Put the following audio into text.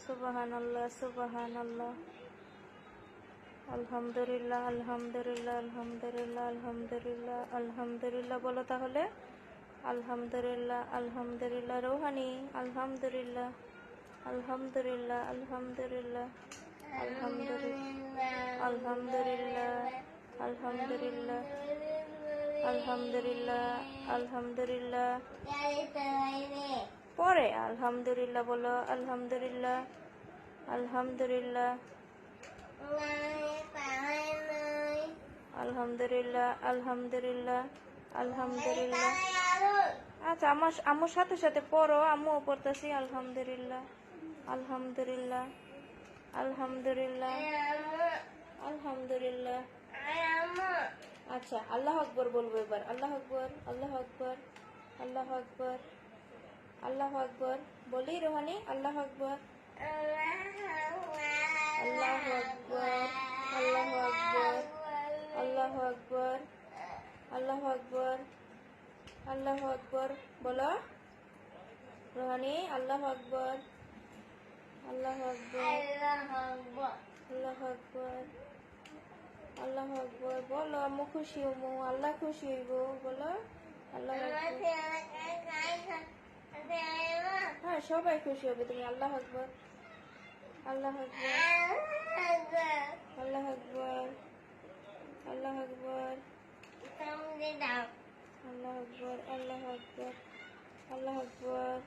সুবহানাল্লাহ সুবহানাল্লাহ। আলহামদুলিল্লাহ আলহামদুলিল্লাহ আলহামদুলিল্লাহ আলহামদুলিল্লাহ আলহামদুলিল্লাহ বলো তাহলে। আলহামদুলিল্লাহ আলহামদুলিল্লাহ। রৌহানি আলহামদুলিল্লাহ আলহামদুলিল্লাহ আলহামদুলিল্লাহ আলহামদুলিল্লাহ আলহামদুলিল্লাহ আলহামদুলিল্লাহ আলহামদুলিল্লাহ আলহামদুলিল্লাহ। পরে আলহামদুলিল্লাহ বলো। আলহামদুলিল্লাহ আলহামদুলিল্লাহ আলহামদুলিল্লাহ আলহামদুলিল্লাহ আলহামদুলিল্লাহ। আচ্ছা আমার সাথে সাথে পড়ো, আম্মুও পড়তেছি। আলহামদুলিল্লাহ আলহামদুলিল্লাহ আলহামদুলিল্লাহ আলহামদুলিল্লাহ। আচ্ছা আল্লাহ আকবর বলবো এবার। আল্লাহ আকবর আল্লাহ আকবর আল্লাহ আকবর আল্লাহ আকবর। বলি রোহানি আল্লাহ আকবর আল্লাহ আকবর আল্লাহ আকবর আল্লাহ আকবর আল্লাহ আকবর আল্লাহ আকবর বলো রোহানি। আল্লাহ আকবর আল্লাহ আকবর আল্লাহ আকবর আল্লাহ আকবর বলো। আম্মু খুশি হবো, আল্লাহ খুশি হইব বলো। আল্লাহ হ্যাঁ সবাই খুশি হবে। তুমি আল্লাহ আকবর আল্লাহ আকবর আল্লাহ আকবর আল্লাহ আকবর আল্লাহ আকবর আল্লাহ আকবর আল্লাহ আকবর।